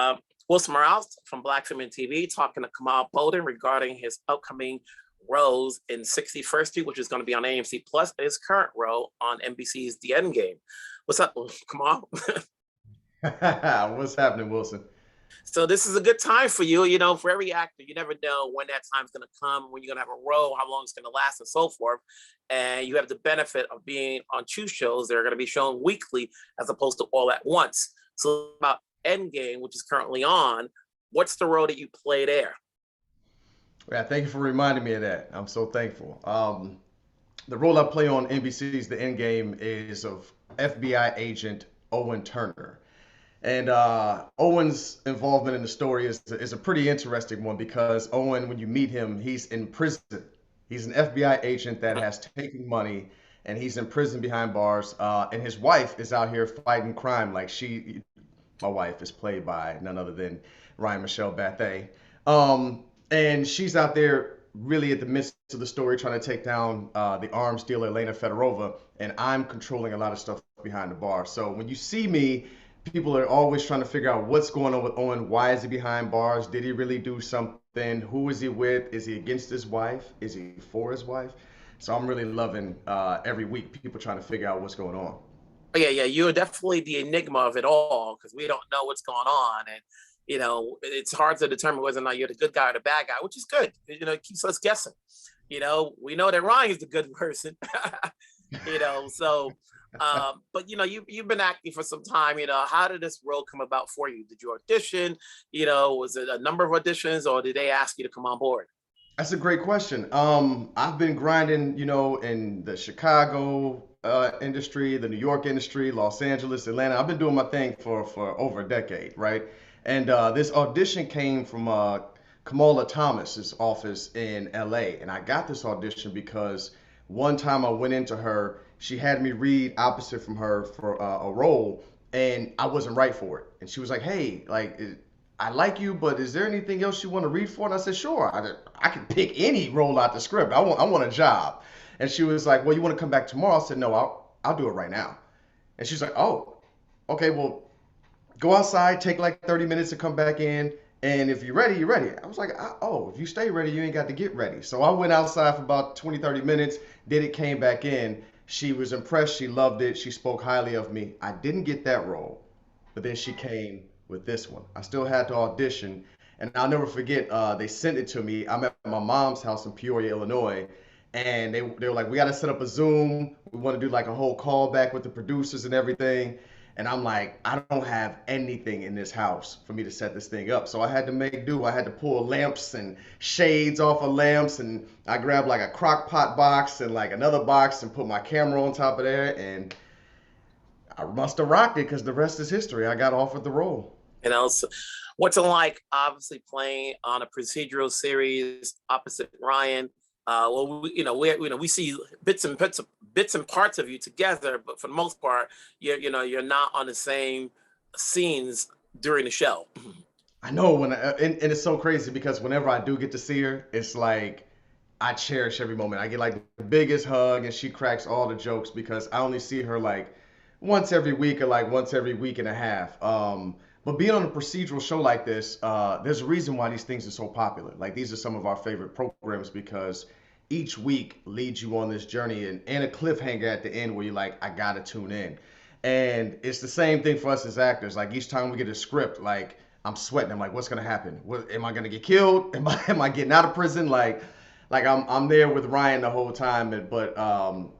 Uh, Wilson Morales from Black Film and TV talking to Kamal Bolden regarding his upcoming roles in 61st Street, which is going to be on AMC Plus, and his current role on NBC's The Endgame. What's up, Kamal? What's happening, Wilson? So this is a good time for you. You know, for every actor, you never know when that time's going to come, when you're going to have a role, how long it's going to last, and so forth. And you have the benefit of being on two shows that are going to be shown weekly as opposed to all at once. So about Endgame, which is currently on, what's the role that you play there? Yeah, thank you for reminding me of that. I'm so thankful. The role I play on NBC's The Endgame is of FBI agent Owen Turner. And Owen's involvement in the story is a pretty interesting one because Owen, when you meet him, he's in prison. He's an FBI agent that has taken money and he's in prison behind bars. And his wife is out here fighting crime. My wife is played by none other than Ryan Michelle Bathe. And she's out there really at the midst of the story trying to take down the arms dealer Elena Federova, and I'm controlling a lot of stuff behind the bar. So when you see me, people are always trying to figure out what's going on with Owen. Why is he behind bars? Did he really do something? Who is he with? Is he against his wife? Is he for his wife? So I'm really loving every week people trying to figure out what's going on. Oh, yeah, you're definitely the enigma of it all because we don't know what's going on, and it's hard to determine whether or not you're the good guy or the bad guy, which is good. It keeps us guessing. We know that Ryan is the good person. So but you've been acting for some time. How did this role come about for you? Did you audition? Was it a number of auditions, or did they ask you to come on board? That's a great question. I've been grinding, in the Chicago industry, the New York industry, Los Angeles, Atlanta. I've been doing my thing for over a decade, right? And this audition came from Kamala Thomas's office in LA. And I got this audition because one time I went into her, she had me read opposite from her for a role, and I wasn't right for it. And she was like, "Hey, I like you, but is there anything else you want to read for?" And I said, "Sure. I can pick any role out the script. I want a job." And she was like, "Well, you want to come back tomorrow?" I said, "No, I'll do it right now." And she's like, "Oh, okay. Well, go outside, take like 30 minutes to come back in. And if you're ready, you're ready." I was like, "Oh, if you stay ready, you ain't got to get ready." So I went outside for about 20, 30 minutes, did it, came back in. She was impressed. She loved it. She spoke highly of me. I didn't get that role, but then she came with this one. I still had to audition. And I'll never forget, they sent it to me. I'm at my mom's house in Peoria, Illinois. And they were like, "We got to set up a Zoom. We want to do like a whole callback with the producers and everything." And I'm like, I don't have anything in this house for me to set this thing up. So I had to make do. I had to pull lamps and shades off of lamps. And I grabbed like a crock pot box and like another box and put my camera on top of there. And I must have rocked it because the rest is history. I got offered the role. So what's it like, obviously playing on a procedural series opposite Ryan? Well, we see bits and parts of you together, but for the most part, you're not on the same scenes during the show. I know and it's so crazy because whenever I do get to see her, it's like I cherish every moment. I get like the biggest hug and she cracks all the jokes because I only see her like once every week or like once every week and a half. But being on a procedural show like this, there's a reason why these things are so popular. Like these are some of our favorite programs because each week leads you on this journey and a cliffhanger at the end where you're like, I gotta tune in. And it's the same thing for us as actors. Like each time we get a script, like I'm sweating. I'm like, what's gonna happen? Am I gonna get killed? Am I getting out of prison? Like I'm there with Ryan the whole time. But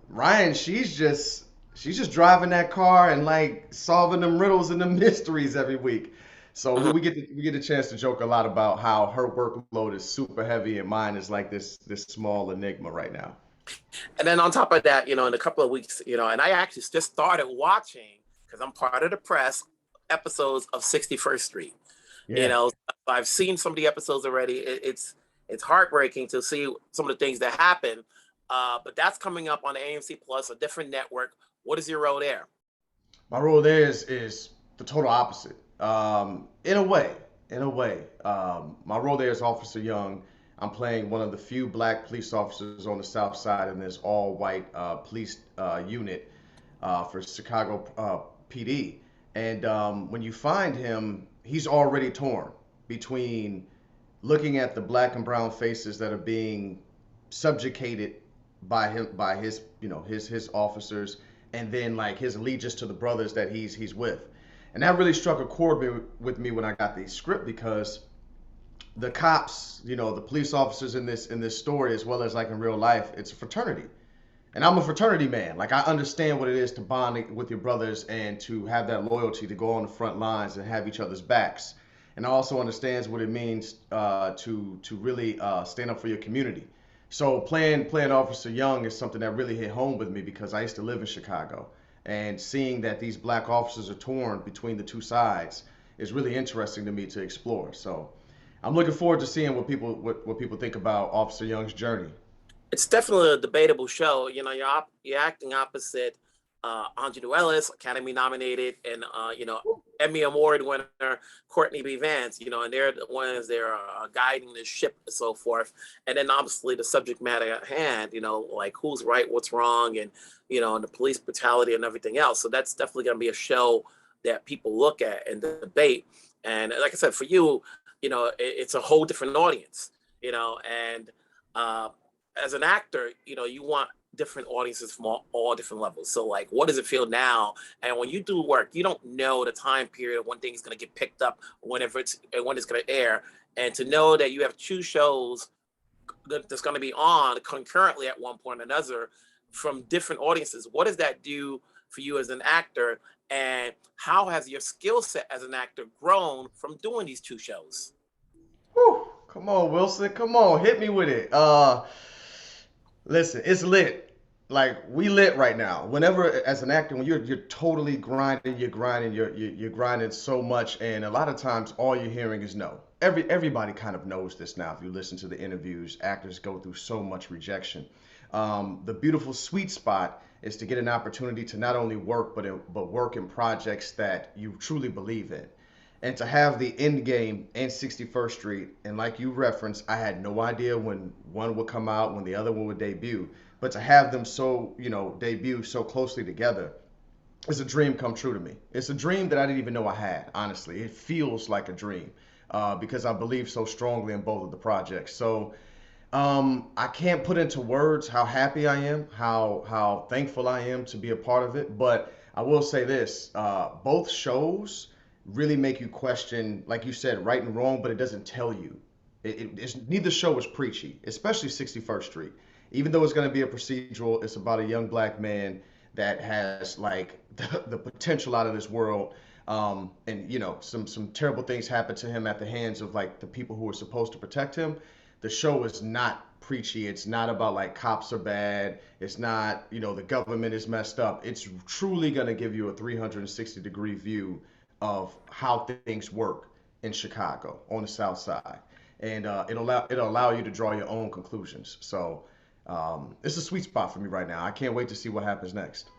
Ryan, she's just driving that car and like solving them riddles and the mysteries every week. So we get a chance to joke a lot about how her workload is super heavy and mine is like this small enigma right now. And then on top of that, in a couple of weeks, and I actually just started watching because I'm part of the press episodes of 61st Street. You Yeah. know, I've seen some of the episodes already. It's heartbreaking to see some of the things that happen. But that's coming up on AMC Plus, a different network. What is your role there? My role there is the total opposite. In a way, my role there is Officer Young. I'm playing one of the few black police officers on the South Side in this all-white police unit for Chicago PD. And when you find him, he's already torn between looking at the black and brown faces that are being subjugated by his his officers, and then like his allegiance to the brothers that he's with. And that really struck a chord with me when I got the script, because the cops, the police officers in this story, as well as like in real life, it's a fraternity. And I'm a fraternity man. Like, I understand what it is to bond with your brothers and to have that loyalty to go on the front lines and have each other's backs. And I also understands what it means to really stand up for your community. So playing Officer Young is something that really hit home with me, because I used to live in Chicago, and seeing that these black officers are torn between the two sides is really interesting to me to explore. So I'm looking forward to seeing what people think about Officer Young's journey. It's definitely a debatable show. You're acting opposite Andre Ellis, Academy nominated, and Emmy Award winner Courtney B. Vance. And they're the ones that are guiding the ship and so forth. And then obviously the subject matter at hand. Like who's right, what's wrong, and the police brutality and everything else. So that's definitely going to be a show that people look at and debate. And like I said, for you, it's a whole different audience. And as an actor, you want different audiences from all different levels. So like, what does it feel now? And when you do work, you don't know the time period when things going to get picked up, when it's going to air. And to know that you have two shows that's going to be on concurrently at one point or another from different audiences, what does that do for you as an actor? And how has your skill set as an actor grown from doing these two shows? Whew, come on, Wilson. Come on, hit me with it. Listen, it's lit. Like, we lit right now. Whenever, as an actor, when you're totally grinding, you're grinding so much, and a lot of times all you're hearing is no. Everybody kind of knows this now. If you listen to the interviews, actors go through so much rejection. The beautiful sweet spot is to get an opportunity to not only work, but work in projects that you truly believe in. And to have the Endgame and 61st Street, and like you referenced, I had no idea when one would come out, when the other one would debut. But to have them so, debut so closely together is a dream come true to me. It's a dream that I didn't even know I had, honestly. It feels like a dream, because I believe so strongly in both of the projects. So I can't put into words how happy I am, how thankful I am to be a part of it. But I will say this: both shows really make you question, like you said, right and wrong, but it doesn't tell you. Neither show is preachy, especially 61st Street. Even though it's going to be a procedural, it's about a young black man that has like the potential out of this world. And some terrible things happen to him at the hands of like the people who are supposed to protect him. The show is not preachy. It's not about like cops are bad. It's not, the government is messed up. It's truly going to give you a 360-degree view of how things work in Chicago on the South Side, and it'll allow you to draw your own conclusions. So it's a sweet spot for me right now. I can't wait to see what happens next.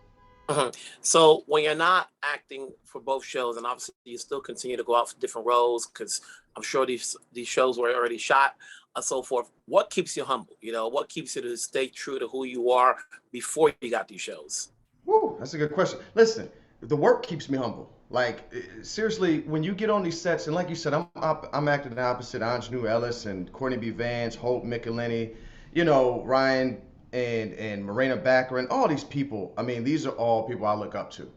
Mhm. So when you're not acting for both shows, and obviously you still continue to go out for different roles, because I'm sure these shows were already shot and so forth. What keeps you humble? What keeps you to stay true to who you are before you got these shows? Woo, that's a good question. Listen, the work keeps me humble. Like, seriously, when you get on these sets, and like you said, I'm acting opposite Anjanou Ellis and Courtney B. Vance, Hope Michelini, Ryan and Morena Backer, and all these people. I mean, these are all people I look up to.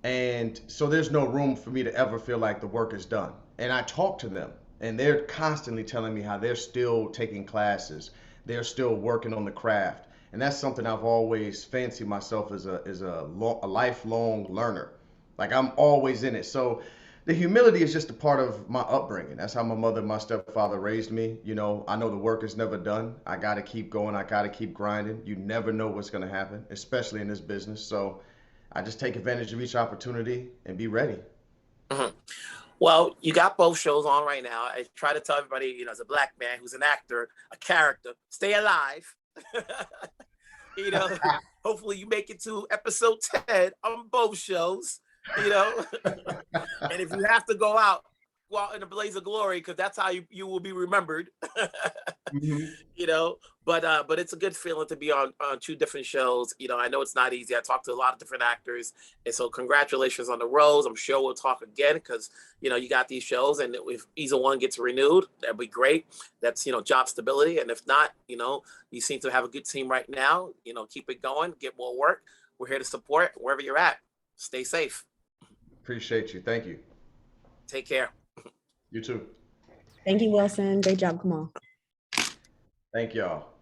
And so there's no room for me to ever feel like the work is done. And I talk to them, and they're constantly telling me how they're still taking classes, they're still working on the craft. And that's something I've always fancied myself as a lifelong learner. Like, I'm always in it. So the humility is just a part of my upbringing. That's how my mother and my stepfather raised me. I know the work is never done. I got to keep going. I got to keep grinding. You never know what's going to happen, especially in this business. So I just take advantage of each opportunity and be ready. Mhm. Well, you got both shows on right now. I try to tell everybody, as a black man who's an actor, a character, stay alive. you know, Hopefully you make it to episode 10 on both shows, you know. And if you have to go out in a blaze of glory, because that's how you will be remembered. Mhm. you know. But it's a good feeling to be on two different shows. You know, I know it's not easy. I talked to a lot of different actors, and so congratulations on the roles. I'm sure we'll talk again because you know you got these shows, and if either one gets renewed, that'd be great. That's job stability, and if not, you seem to have a good team right now. You know, keep it going, get more work. We're here to support wherever you're at. Stay safe. Appreciate you. Thank you. Take care. You too. Thank you, Wilson. Great job, Kamal. Thank y'all.